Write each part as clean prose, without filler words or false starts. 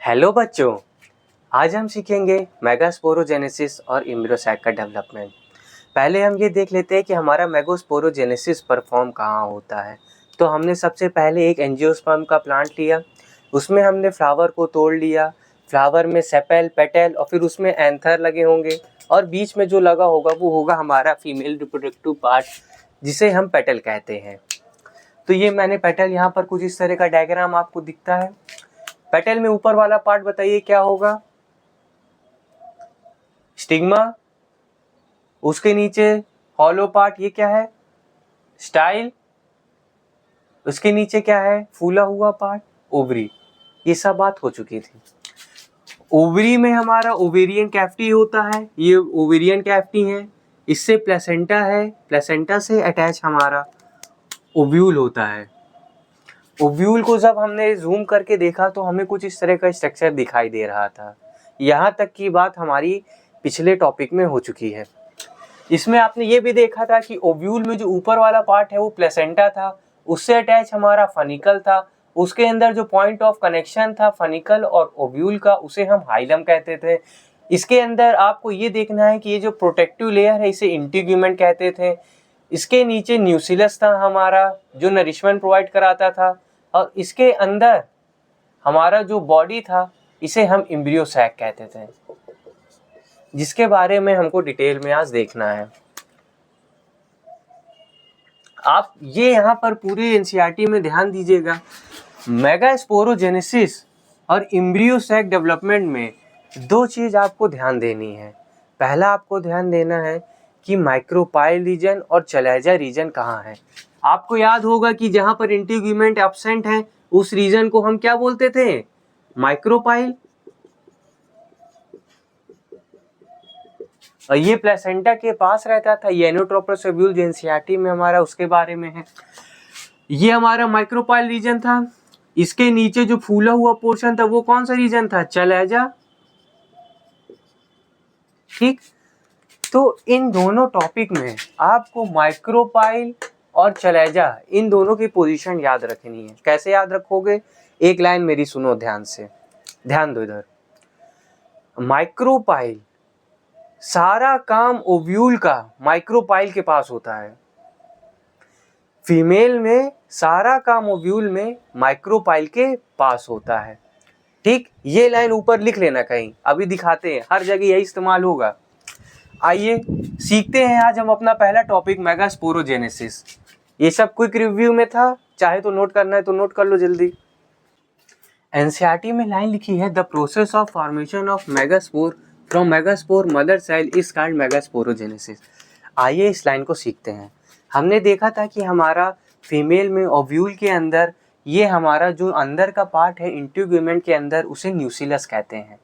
Hello बच्चों, आज हम सीखेंगे मेगास्पोरोजेनेसिस और एम्ब्रियोसैक का डेवलपमेंट। पहले हम ये देख लेते हैं कि हमारा मेगास्पोरोजेनेसिस परफॉर्म कहाँ होता है। तो हमने सबसे पहले एक एंजियोस्पर्म का प्लांट लिया, उसमें हमने फ्लावर को तोड़ लिया। फ्लावर में सेपेल, पेटल और फिर उसमें एंथर लगे होंगे और बीच में जो लगा होगा वो होगा हमारा फीमेल रिप्रोडक्टिव पार्ट, जिसे हम पेटल कहते हैं। तो ये मैंने पेटल यहाँ पर कुछ इस तरह का डायग्राम आपको दिखता है। पेटल में ऊपर वाला पार्ट बताइए क्या होगा? स्टिग्मा। उसके नीचे हॉलो पार्ट, ये क्या है? स्टाइल। उसके नीचे क्या है? फूला हुआ पार्ट, ओवरी। ये सब बात हो चुकी थी। ओवरी में हमारा ओवेरियन कैविटी होता है, ये ओवेरियन कैविटी है। इससे प्लेसेंटा है, प्लेसेंटा से अटैच हमारा ओव्यूल होता है। ओव्यूल को जब हमने जूम करके देखा तो हमें कुछ इस तरह का स्ट्रक्चर दिखाई दे रहा था। यहाँ तक की बात हमारी पिछले टॉपिक में हो चुकी है। इसमें आपने ये भी देखा था कि ओव्यूल में जो ऊपर वाला पार्ट है वो प्लेसेंटा था, उससे अटैच हमारा फनिकल था। उसके अंदर जो पॉइंट ऑफ कनेक्शन था फनिकल और ओव्यूल का, उसे हम हाइलम कहते थे। इसके अंदर आपको ये देखना है कि ये जो प्रोटेक्टिव लेयर है इसे इंटीग्यूमेंट कहते थे। इसके नीचे न्यूसिलस था हमारा, जो नरिशमेंट प्रोवाइड कराता था। और इसके अंदर हमारा जो बॉडी था इसे हम एम्ब्रियोसैक कहते थे, जिसके बारे में हमको डिटेल में आज देखना है। आप ये यहाँ पर पूरे एनसीईआरटी में ध्यान दीजिएगा। मेगास्पोरोजेनेसिस और एम्ब्रियोसैक डेवलपमेंट में दो चीज़ आपको ध्यान देनी है। पहला आपको ध्यान देना है कि माइक्रोपाइल रीजन और चैलेंजा रीजन कहाँ है। आपको याद होगा कि जहाँ पर इंटीग्यूमेंट एब्सेंट है उस रीजन को हम क्या बोलते थे? माइक्रोपाइल। और ये प्लेसेंटा के पास रहता था, ये एनोट्रोपस ओव्यूल जो एनसीईआरटी में हमारा उसके बारे में है। ये हमारा माइक्रोपाइल रीजन था। इसके नीचे जो फूला हुआ पोर्शन था वो कौन सा रीजन था? चैलेंजा। ठीक, तो इन दोनों टॉपिक में आपको माइक्रोपाइल और चैलेंजा इन दोनों की पोजीशन याद रखनी है। कैसे याद रखोगे? एक लाइन मेरी सुनो ध्यान से, ध्यान दो इधर। माइक्रोपाइल, सारा काम ओव्यूल का माइक्रोपाइल के पास होता है। फीमेल में सारा काम ओव्यूल में माइक्रोपाइल के पास होता है। ठीक, ये लाइन ऊपर लिख लेना कहीं, अभी दिखाते हैं, हर जगह यही इस्तेमाल होगा। आइए सीखते हैं आज हम अपना पहला टॉपिक मेगास्पोरोजेनेसिस। ये सब क्विक रिव्यू में था, चाहे तो नोट करना है तो नोट कर लो जल्दी। एनसीईआरटी में लाइन लिखी है, the process of formation of megaspore from megaspore mother cell is called megasporogenesis. आइए इस लाइन को सीखते हैं। हमने देखा था कि हमारा फीमेल में ओव्यूल के अंदर ये हमारा जो अंदर का पार्ट है इंटीग्यूमेंट के अंदर, उसे न्यूसिलस कहते हैं।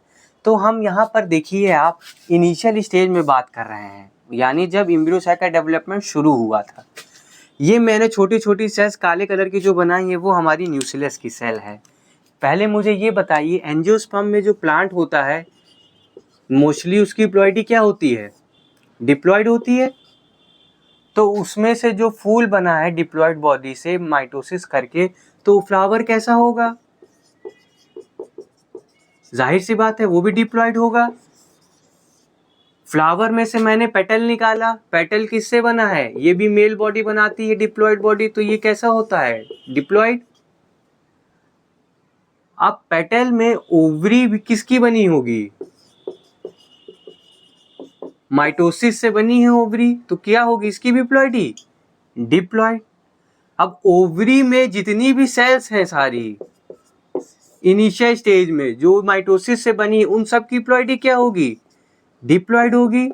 तो हम यहाँ पर देखिए, आप इनिशियल स्टेज में बात कर रहे हैं, यानी जब एम्ब्रियोसैक का डेवलपमेंट शुरू हुआ था। ये मैंने छोटी छोटी सेल्स काले कलर की जो बनाई है वो हमारी न्यूसिलस की सेल है। पहले मुझे ये बताइए, एंजियोस्पर्म में जो प्लांट होता है मोस्टली उसकी प्लॉइडी क्या होती है? डिप्लॉइड होती है। तो उसमें से जो फूल बना है डिप्लॉइड बॉडी से माइटोसिस करके, तो फ्लावर कैसा होगा? जाहिर सी बात है वो भी डिप्लॉइड होगा। फ्लावर में से मैंने पेटल निकाला, पेटल किससे बना है? ये भी मेल बॉडी बनाती है, डिप्लॉइड बॉडी, तो ये कैसा होता है? डिप्लॉइड। अब पेटल में ओवरी भी किसकी बनी होगी? माइटोसिस से बनी है ओवरी, तो क्या होगी? इसकी भी प्लॉइडी, डिप्लॉइड। अब ओवरी में जितनी भी सेल्स हैं सारी इनिशियल स्टेज में जो माइटोसिस से बनी, उन सब की प्लॉइडी क्या होगी? डिप्लॉइड होगी।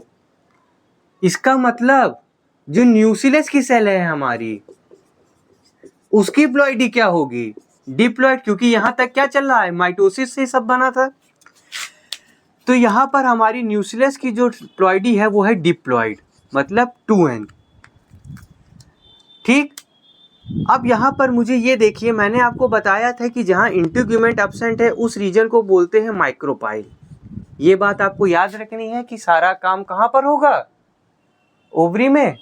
इसका मतलब जो न्यूसिलस की सेल है हमारी, उसकी प्लॉइडी क्या होगी? डिप्लॉइड, क्योंकि यहां तक क्या चल रहा है? माइटोसिस से सब बना था। तो यहां पर हमारी न्यूसिलस की जो प्लॉइडी है वो है डिप्लॉइड, मतलब 2n। ठीक, अब यहाँ पर मुझे ये देखिए, मैंने आपको बताया था कि जहाँ इंटीग्यूमेंट एब्सेंट है उस रीजन को बोलते हैं माइक्रोपाइल। ये बात आपको याद रखनी है कि सारा काम कहाँ पर होगा? ओवरी में।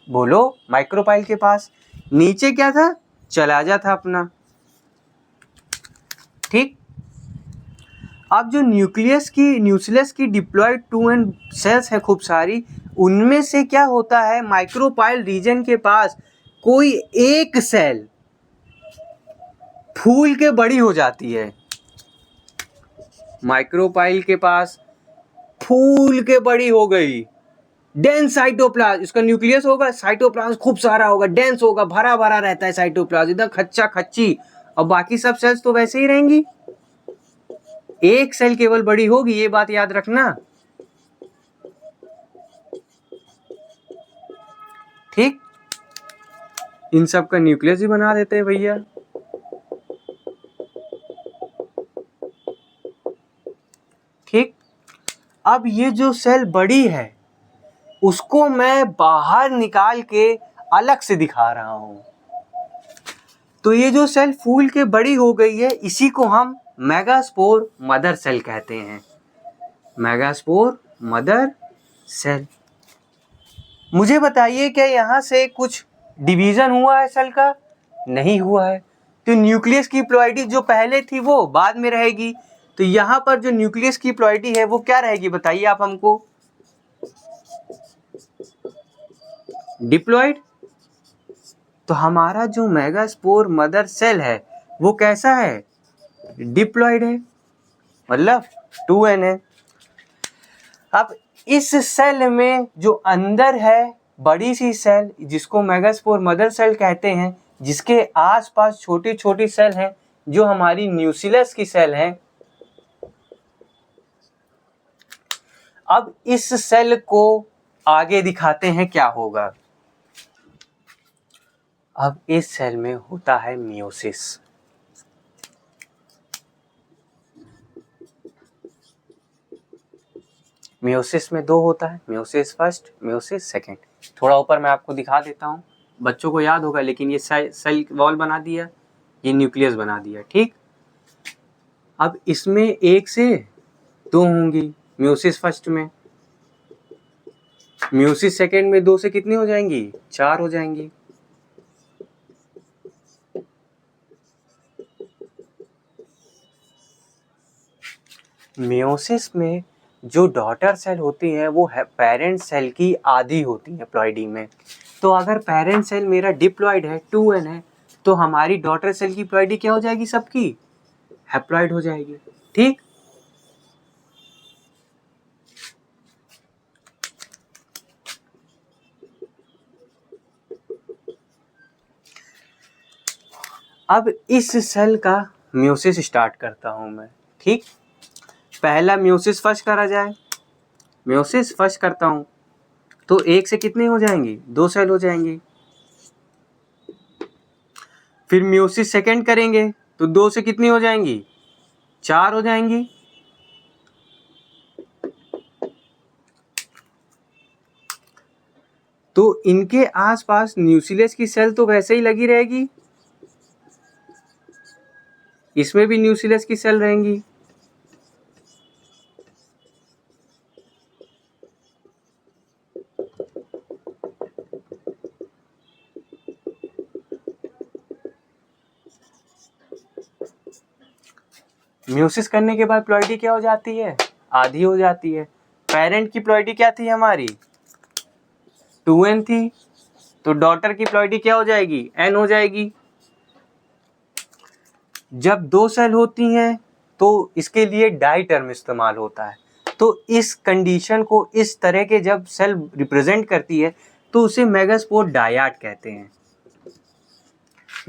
बोलो, माइक्रोपाइल के पास। नीचे क्या था? चैलेंजा था अपना। ठीक, अब जो न्यूक्लियस की डिप्लॉयड 2n सेल्स हैं खूब सारी, उनमें से क्या होता है, माइक्रोपाइल रीजन के पास कोई एक सेल फूल के बड़ी हो जाती है। माइक्रोपाइल के पास फूल के बड़ी हो गई, डेंस साइटोप्लाज्म, इसका न्यूक्लियस होगा, साइटोप्लाज्म खूब सारा होगा, डेंस होगा, भरा भरा रहता है साइटोप्लाज्म, एकदम खच्चा खच्ची, और बाकी सब सेल्स तो वैसे ही रहेंगी। एक सेल केवल बड़ी होगी, ये बात याद रखना। ठीक, इन सब का न्यूक्लियस भी बना देते हैं भैया। ठीक, अब ये जो सेल बड़ी है उसको मैं बाहर निकाल के अलग से दिखा रहा हूं। तो ये जो सेल फूल के बड़ी हो गई है, इसी को हम मेगास्पोर मदर सेल कहते हैं। Megaspore mother cell. मुझे बताइए, क्या यहाँ से कुछ डिवीजन हुआ है सेल का? नहीं हुआ है। तो न्यूक्लियस की प्लॉइडी जो पहले थी वो बाद में रहेगी। तो यहाँ पर जो न्यूक्लियस की प्लॉइडी है वो क्या रहेगी, बताइए आप हमको? डिप्लॉइड। तो हमारा जो मेगास्पोर मदर सेल है वो कैसा है? डिप्लॉइड है, मतलब 2n है। अब इस सेल में जो अंदर है बड़ी सी सेल, जिसको मेगास्पोर मदर सेल कहते हैं, जिसके आसपास छोटी छोटी सेल हैं जो हमारी न्यूक्लियस की सेल हैं। अब इस सेल को आगे दिखाते हैं क्या होगा। अब इस सेल में होता है मियोसिस। मियोसिस में दो होता है, मियोसिस फर्स्ट, मियोसिस सेकंड। थोड़ा ऊपर मैं आपको दिखा देता हूँ, बच्चों को याद होगा, लेकिन ये सेल वॉल बना दिया, ये न्यूक्लियस बना दिया। ठीक, अब इसमें एक से दो होंगी मियोसिस फर्स्ट में, मियोसिस सेकंड में दो से कितनी हो जाएंगी? 4 हो जाएंगी। मियोसिस में जो डॉटर सेल होती है वो पेरेंट सेल की आधी होती है प्लॉइडी में। तो अगर पेरेंट सेल मेरा डिप्लॉइड है, 2n है, तो हमारी डॉटर सेल की प्लॉइडी क्या हो जाएगी? सबकी हैप्लॉइड हो जाएगी। ठीक, अब इस सेल का मियोसिस स्टार्ट करता हूं मैं। ठीक, पहला मियोसिस फर्स्ट करा जाए, मियोसिस फर्स्ट करता हूं तो एक से कितने हो जाएंगी? 2 सेल हो जाएंगी। फिर मियोसिस सेकंड करेंगे तो 2 से कितनी हो जाएंगी? 4 हो जाएंगी। तो इनके आसपास न्यूक्लियस की सेल तो वैसे ही लगी रहेगी, इसमें भी न्यूक्लियस की सेल रहेंगी। मियोसिस करने के बाद प्लॉइडी क्या हो जाती है? आधी हो जाती है। पेरेंट की प्लॉइडी क्या थी हमारी? 2n थी, तो डॉटर की प्लॉइडी क्या हो जाएगी? n हो जाएगी। जब 2 सेल होती हैं तो इसके लिए डाई टर्म इस्तेमाल होता है। तो इस कंडीशन को, इस तरह के जब सेल रिप्रेजेंट करती है तो उसे मेगास्पोर डायड कहते हैं।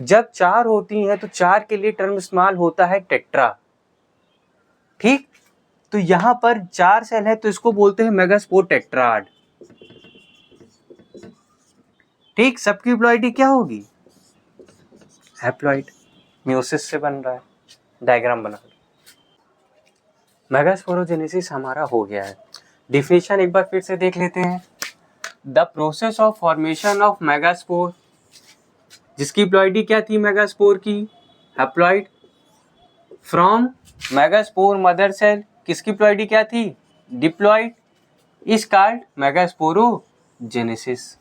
जब 4 होती हैं तो 4 के लिए टर्म इस्तेमाल होता है टेट्रा। ठीक, तो यहां पर 4 सेल है तो इसको बोलते हैं मेगास्पोर टेट्राड। ठीक, सबकी प्लॉइडी क्या होगी? हैप्लॉइड। मियोसिस से बन रहा है, डायग्राम बना। मेगास्पोरोजेनेसिस हमारा हो गया है। डिफिनेशन एक बार फिर से देख लेते हैं। The process of formation of megaspore, जिसकी प्लॉइडी क्या थी मेगास्पोर की? Haploid. From megaspore mother cell, किसकी प्लॉइडी क्या थी? Diploid. Is called megasporogenesis.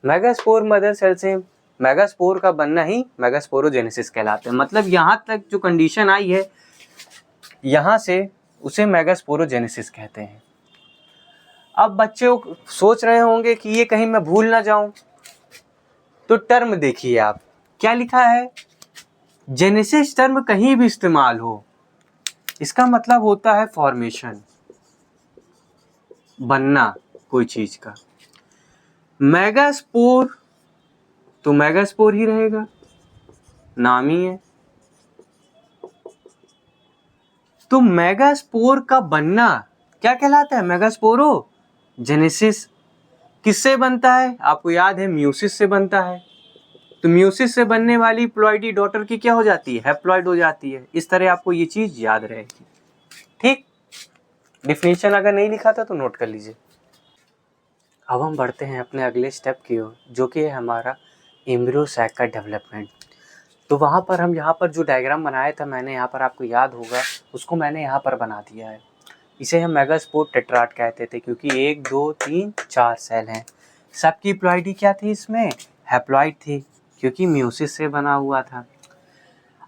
Megaspore mother cell से मेगास्पोर का बनना ही मेगास्पोरोजेनेसिस कहलाता है। मतलब यहाँ तक जो कंडीशन आई है, यहाँ से उसे मेगास्पोरोजेनेसिस कहते हैं। अब बच्चे सोच रहे होंगे कि ये कहीं मैं भूल ना जाऊं, तो टर्म देखिए आप, क्या लिखा है, जेनेसिस टर्म कहीं भी इस्तेमाल हो, इसका मतलब होता है फॉर्मेशन, बनना कोई चीज का। मेगास्पोर तो मेगास्पोर ही रहेगा, नाम ही है। तो मेगास्पोर का बनना क्या कहलाता है, मेगास्पोरो जेनेसिस। किससे बनता है, आपको याद है म्यूसिस से बनता है। तो म्यूसिस से बनने वाली प्लॉइडी डॉटर की क्या हो जाती है, हैप्लॉइड हो जाती है। इस तरह आपको ये चीज याद रहेगी। ठीक, डिफिनीशन अगर नहीं लिखा था तो नोट कर लीजिए। अब हम बढ़ते हैं अपने अगले स्टेप की ओर, जो कि है हमारा एम्ब्रियो सैक का डेवलपमेंट। तो वहाँ पर हम यहाँ पर जो डायग्राम बनाया था मैंने, यहाँ पर आपको याद होगा, उसको मैंने यहाँ पर बना दिया है। इसे हम मेगास्पोर टेट्राड कहते थे, क्योंकि 1 2 3 4 सेल हैं। सबकी प्लॉइडी क्या थी, इसमें हैप्लॉइड थी, क्योंकि म्यूसिस से बना हुआ था।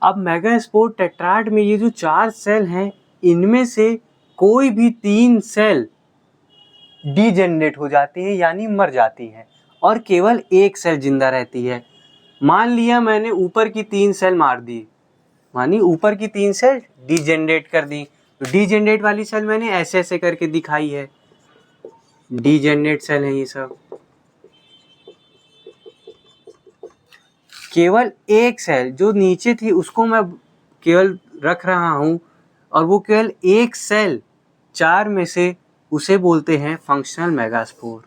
अब मेगास्पोर टेट्राड में ये जो 4 सेल हैं, इनमें से कोई भी 3 सेल डीजेनरेट हो जाती है, यानी मर जाती है, और केवल एक सेल जिंदा रहती है। मान लिया मैंने ऊपर की 3 सेल मार दी, मानी ऊपर की 3 सेल डीजेनरेट कर दी, तो डीजेनरेट वाली सेल मैंने ऐसे ऐसे करके दिखाई है, डीजेनरेट सेल है ये सब। केवल एक सेल जो नीचे थी उसको मैं केवल रख रहा हूं, और वो केवल एक सेल 4 में से, उसे बोलते हैं फंक्शनल मेगास्पोर।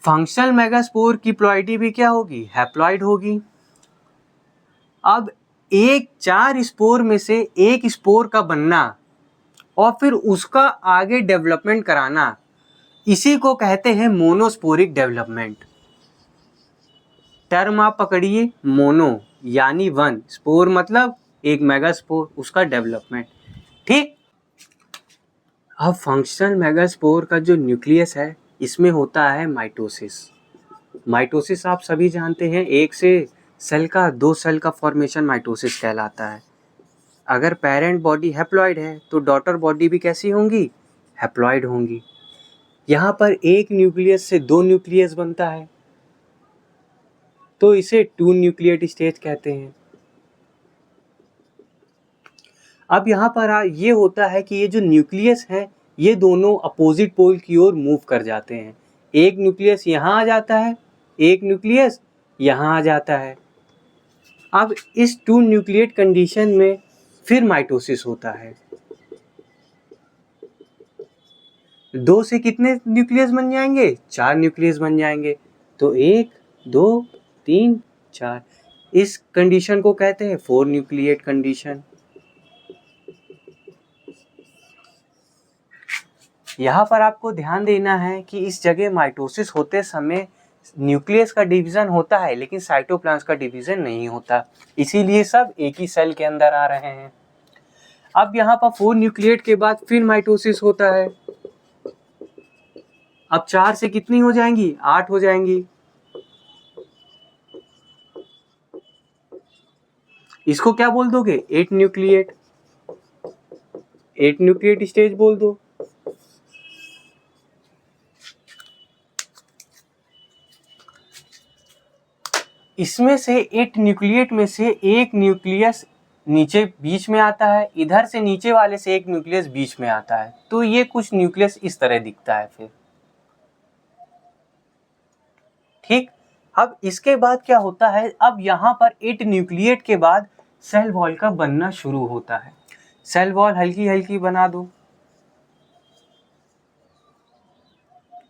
फंक्शनल मेगास्पोर की प्लॉइडी भी क्या होगी, हैप्लॉइड होगी। अब 4 स्पोर में से एक स्पोर का बनना और फिर उसका आगे डेवलपमेंट कराना, इसी को कहते हैं मोनोस्पोरिक डेवलपमेंट। टर्म आप पकड़िए, मोनो यानी 1, स्पोर मतलब एक मेगास्पोर, उसका डेवलपमेंट। ठीक, अब फंक्शनल मेगास्पोर का जो न्यूक्लियस है, इसमें होता है माइटोसिस। माइटोसिस आप सभी जानते हैं, एक से सेल का 2 सेल का फॉर्मेशन माइटोसिस कहलाता है। अगर पेरेंट बॉडी हैप्लॉइड है तो डॉटर बॉडी भी कैसी होंगी, हैप्लॉइड होंगी। यहाँ पर एक न्यूक्लियस से 2 न्यूक्लियस बनता है, तो इसे 2 न्यूक्लिएट स्टेज कहते हैं। अब यहाँ पर ये होता है कि ये जो न्यूक्लियस है, ये दोनों अपोजिट पोल की ओर मूव कर जाते हैं। एक न्यूक्लियस यहाँ आ जाता है, एक न्यूक्लियस यहाँ आ जाता है। अब इस 2 न्यूक्लिएट कंडीशन में फिर माइटोसिस होता है। 2 से कितने न्यूक्लियस बन जाएंगे, 4 न्यूक्लियस बन जाएंगे। तो 1 2 3 4, इस कंडीशन को कहते हैं 4 न्यूक्लिएट कंडीशन। यहाँ पर आपको ध्यान देना है कि इस जगह माइटोसिस होते समय न्यूक्लियस का डिवीजन होता है, लेकिन साइटोप्लाज्म का डिवीजन नहीं होता, इसीलिए सब एक ही सेल के अंदर आ रहे हैं। अब यहाँ पर 4 न्यूक्लिएट के बाद फिर माइटोसिस होता है। अब 4 से कितनी हो जाएंगी, 8 हो जाएंगी। इसको क्या बोल दोगे, 8 न्यूक्लिएट, 8 न्यूक्लिएट स्टेज बोल दो। इसमें से 8 न्यूक्लिएट में से एक न्यूक्लियस नीचे बीच में आता है, इधर से नीचे वाले से एक न्यूक्लियस बीच में आता है, तो ये कुछ न्यूक्लियस इस तरह दिखता है फिर। ठीक, अब इसके बाद क्या होता है, अब यहाँ पर 8 न्यूक्लिएट के बाद सेल वॉल का बनना शुरू होता है। सेल वॉल हल्की हल्की बना दो,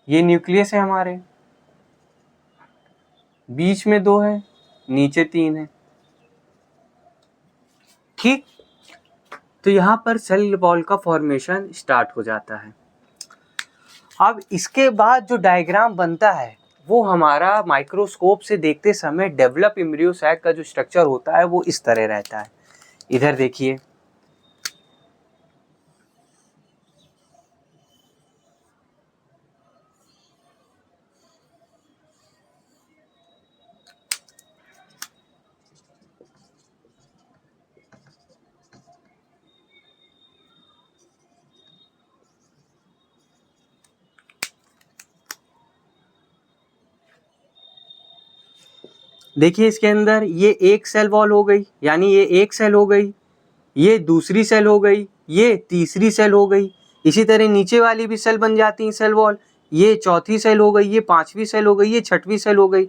ये न्यूक्लियस है हमारे, बीच में 2 है, नीचे 3 है। ठीक, तो यहाँ पर सेल वॉल का फॉर्मेशन स्टार्ट हो जाता है। अब इसके बाद जो डायग्राम बनता है वो हमारा माइक्रोस्कोप से देखते समय डेवलप एम्ब्रियो सैक का जो स्ट्रक्चर होता है वो इस तरह रहता है। इधर देखिए, देखिए इसके अंदर ये एक सेल वॉल हो गई, यानी ये एक सेल हो गई, ये दूसरी सेल हो गई, ये तीसरी सेल हो गई। इसी तरह नीचे वाली भी सेल बन जाती हैं सेल वॉल, ये चौथी सेल हो गई, ये पांचवी सेल हो गई, ये छठवीं सेल हो गई।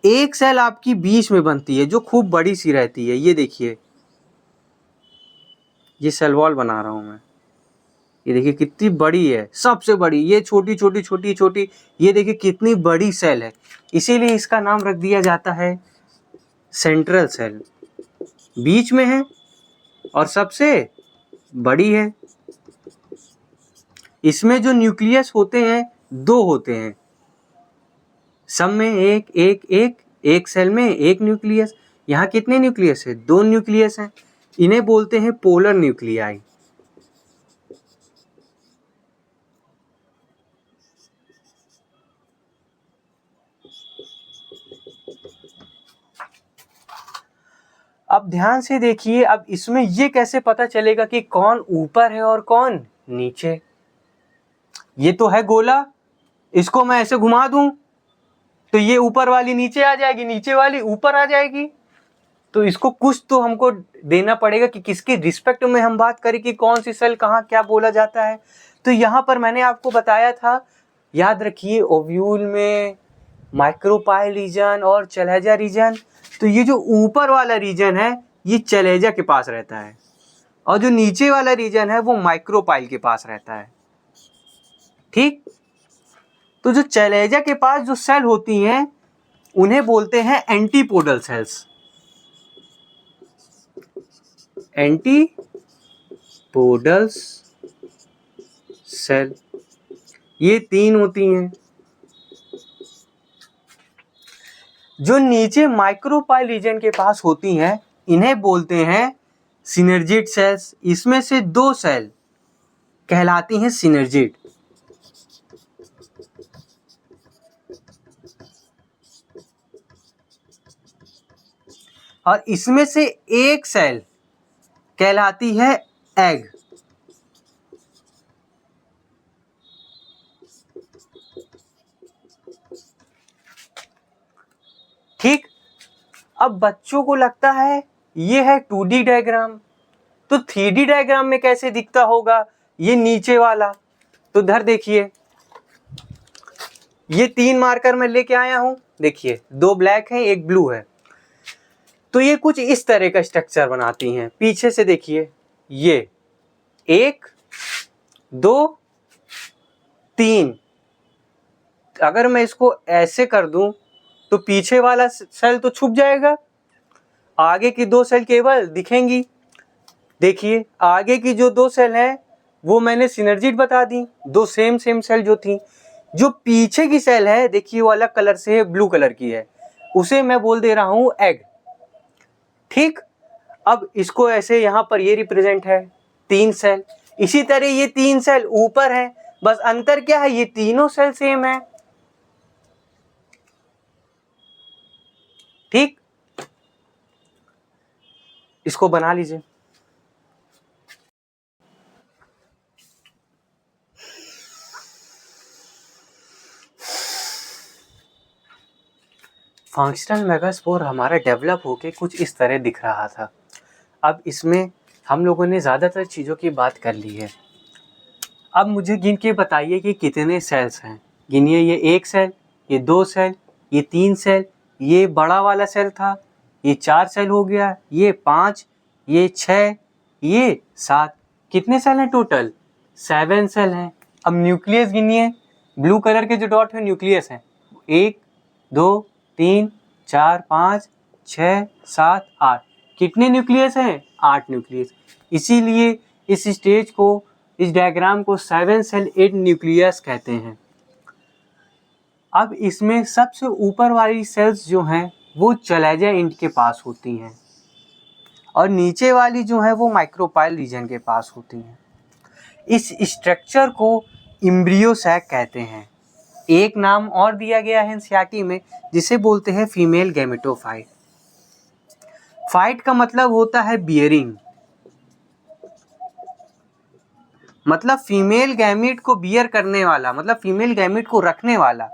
एक सेल आपकी बीच में बनती है जो खूब बड़ी सी रहती है। ये देखिए, ये सेल वॉल बना रहा हूं मैं, ये देखिए कितनी बड़ी है, सबसे बड़ी। ये छोटी छोटी छोटी छोटी, ये देखिए कितनी बड़ी सेल है। इसीलिए इसका नाम रख दिया जाता है सेंट्रल सेल, बीच में है और सबसे बड़ी है। इसमें जो न्यूक्लियस होते हैं दो होते हैं, सब में एक एक एक, एक सेल में एक न्यूक्लियस। यहाँ कितने न्यूक्लियस है? दो न्यूक्लियस हैं। इन्हें बोलते हैं पोलर न्यूक्लियाई। अब ध्यान से देखिए, अब इसमें ये कैसे पता चलेगा कि कौन ऊपर है और कौन नीचे? ये तो है गोला, इसको मैं ऐसे घुमा दूं तो ये ऊपर वाली नीचे आ जाएगी, नीचे वाली ऊपर आ जाएगी। तो इसको कुछ तो हमको देना पड़ेगा कि किसके रिस्पेक्ट में हम बात करें कि कौन सी सेल कहाँ क्या बोला जाता है। तो यहाँ पर मैंने आपको बताया था, याद रखिए, ओव्यूल में माइक्रोपाइल रीजन और चैलेजा रीजन। तो ये जो ऊपर वाला रीजन है ये चैलेजा के पास रहता है और जो नीचे वाला रीजन है वो माइक्रोपाइल के पास रहता है। ठीक, तो जो चैलेजा के पास जो सेल होती हैं उन्हें बोलते हैं एंटीपोडल सेल्स। एंटीपोडल्स सेल ये तीन होती हैं। जो नीचे माइक्रोपाइल रीजन के पास होती हैं इन्हें बोलते हैं सिनर्जिड सेल्स। इसमें से दो सेल कहलाती हैं सिनर्जिड और इसमें से एक सेल कहलाती है एग। ठीक, अब बच्चों को लगता है ये है 2D डायग्राम, तो 3D डायग्राम में कैसे दिखता होगा ये नीचे वाला? तो इधर देखिए, ये तीन मार्कर मैं लेके आया हूं, देखिए दो ब्लैक हैं एक ब्लू है। तो ये कुछ इस तरह का स्ट्रक्चर बनाती हैं। पीछे से देखिए, ये एक दो तीन, अगर मैं इसको ऐसे कर दूं तो पीछे वाला सेल तो छुप जाएगा, आगे की दो सेल केवल दिखेंगी। देखिए आगे की जो दो सेल हैं वो मैंने सिनर्जिड बता दी, दो सेम सेल जो थी। जो पीछे की सेल है देखिए वो अलग कलर से है, ब्लू कलर की है, उसे मैं बोल दे रहा हूं एग। ठीक, अब इसको ऐसे यहां पर ये रिप्रेजेंट है तीन सेल। इसी तरह ये तीन सेल ऊपर है, बस अंतर क्या है, ये तीनों सेल सेम है। ठीक, इसको बना लीजिए। फंक्शनल मेगास्पोर हमारा डेवलप होके कुछ इस तरह दिख रहा था। अब इसमें हम लोगों ने ज़्यादातर चीज़ों की बात कर ली है। अब मुझे गिन के बताइए कि कितने सेल्स हैं। गिनिए, ये एक सेल, ये दो सेल, ये तीन सेल, ये बड़ा वाला सेल था, ये चार सेल हो गया, ये पाँच, ये छः, ये सात। कितने सेल हैं टोटल? 7 सेल हैं। अब न्यूक्लियस गिनिए, ब्लू कलर के जो डॉट है न्यूक्लियस हैं। 1 2 3 4 5 6 7 8। कितने न्यूक्लियस हैं? 8 न्यूक्लियस। इसीलिए इस स्टेज को, इस डायग्राम को 7 सेल 8 न्यूक्लियस कहते हैं। अब इसमें सबसे ऊपर वाली सेल्स जो हैं वो चैलेजा एंड के पास होती हैं और नीचे वाली जो है वो माइक्रोपाइल रीजन के पास होती हैं। इस स्ट्रक्चर को एम्ब्रियो सैक कहते हैं। एक नाम और दिया गया है एनसीईआरटी में जिसे बोलते हैं फीमेल गैमेटोफाइट। फाइट का मतलब होता है बियरिंग, मतलब फीमेल गैमेट को बियर करने वाला, मतलब फीमेल गैमेट को रखने वाला।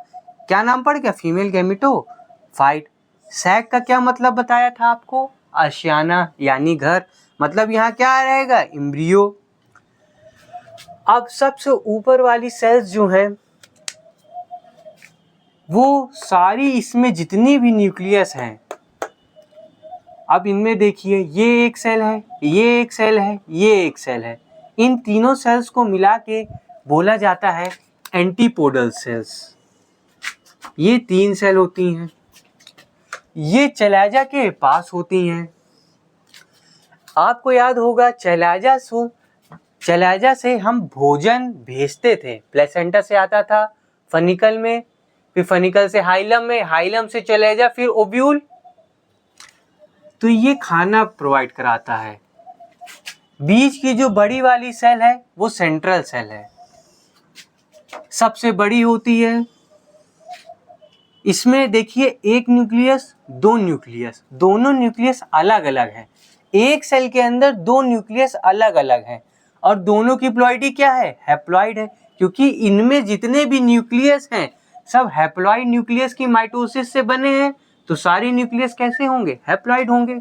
क्या नाम पड़ गया? Female gametophyte. सैक का क्या मतलब बताया था आपको? आशियाना यानी घर, मतलब यहाँ क्या रहेगा? एम्ब्रियो। अब सबसे ऊपर वाली सेल्स जो हैं वो सारी, इसमें जितनी भी न्यूक्लियस हैं, अब इनमें देखिए ये एक सेल है, ये एक सेल है, ये एक सेल है, इन तीनों सेल्स को मिला के बोला जाता है एंटीपोडल सेल्स। ये 3 सेल होती हैं, ये चैलाजा के पास होती हैं। आपको याद होगा चैलाजा से हम भोजन भेजते थे, प्लेसेंटा से आता था फनिकल में, फिर फनिकल से हाइलम में, हाइलम से चैलाजा, फिर ओव्यूल। तो ये खाना प्रोवाइड कराता है। बीच की जो बड़ी वाली सेल है वो सेंट्रल सेल है, सबसे बड़ी होती है। इसमें देखिए एक न्यूक्लियस, दो न्यूक्लियस, दोनों न्यूक्लियस अलग अलग हैं। एक सेल के अंदर 2 न्यूक्लियस अलग अलग हैं और दोनों की प्लॉइडी क्या है? हैप्लॉइड है, क्योंकि इनमें जितने भी न्यूक्लियस हैं सब हैप्लॉइड न्यूक्लियस की माइटोसिस से बने हैं। तो सारे न्यूक्लियस कैसे होंगे? हैप्लॉइड होंगे।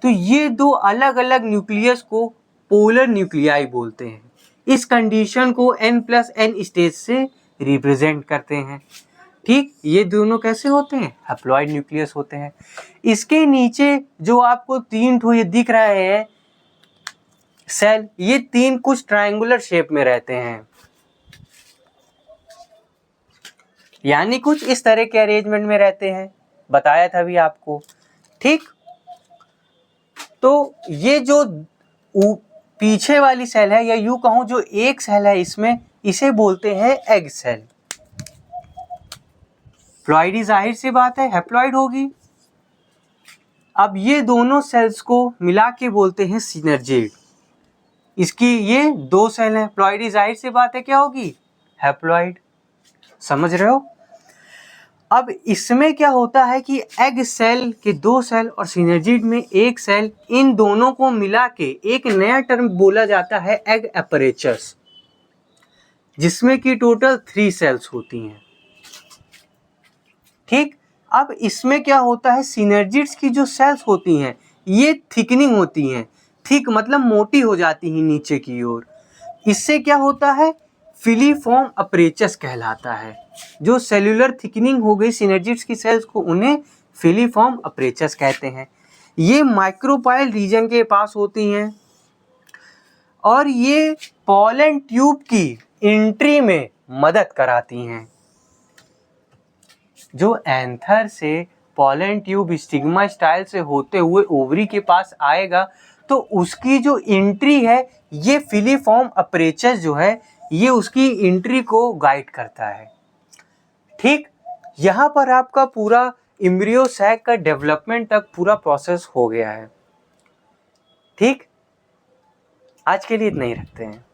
तो ये 2 अलग अलग न्यूक्लियस को पोलर न्यूक्लियाई बोलते हैं। इस कंडीशन को N+N स्टेज से रिप्रेजेंट करते हैं। ठीक, ये दोनों कैसे होते हैं? हैप्लॉइड न्यूक्लियस होते हैं। इसके नीचे जो आपको 3 ठो ये दिख रहे हैं सेल, ये 3 कुछ ट्रायंगुलर शेप में रहते हैं, यानी कुछ इस तरह के अरेंजमेंट में रहते हैं, बताया था अभी आपको। ठीक, तो ये जो पीछे वाली सेल है, या यूं कहूं जो एक सेल है इसमें, इसे बोलते हैं एग सेल। प्लॉइडी जाहिर सी बात है हैप्लॉइड होगी। अब ये दोनों सेल्स को मिला के बोलते हैं सिनर्जिड। इसकी ये 2 सेल हैं, प्लॉइडी जाहिर सी बात है क्या होगी? हैप्लॉइड। समझ रहे हो? अब इसमें क्या होता है कि एग सेल के 2 सेल और सिनर्जिड में 1 सेल, इन दोनों को मिला के एक नया टर्म बोला जाता है एग एपरेचर्स, जिसमें कि टोटल 3 सेल्स होती हैं। ठीक, अब इसमें क्या होता है, सिनर्जिड्स की जो सेल्स होती हैं ये थिकनिंग होती हैं। थिक मतलब मोटी हो जाती हैं नीचे की ओर। इससे क्या होता है? फिलीफॉर्म अपेरेचर्स कहलाता है। जो सेलुलर थिकनिंग हो गई सिनर्जिड्स की सेल्स को, उन्हें फिलीफॉर्म अपेरेचर्स कहते हैं। ये माइक्रोपाइल रीजन के पास होती हैं और ये पॉलन ट्यूब की एंट्री में मदद कराती हैं। जो एंथर से पॉलन ट्यूब स्टिग्मा स्टाइल से होते हुए ओवरी के पास आएगा, तो उसकी जो एंट्री है, ये फिलीफॉर्म अपेरेचर जो है ये उसकी एंट्री को गाइड करता है। ठीक, यहाँ पर आपका पूरा एम्ब्रियो सैक का डेवलपमेंट तक पूरा प्रोसेस हो गया है। ठीक, आज के लिए इतना ही रखते हैं।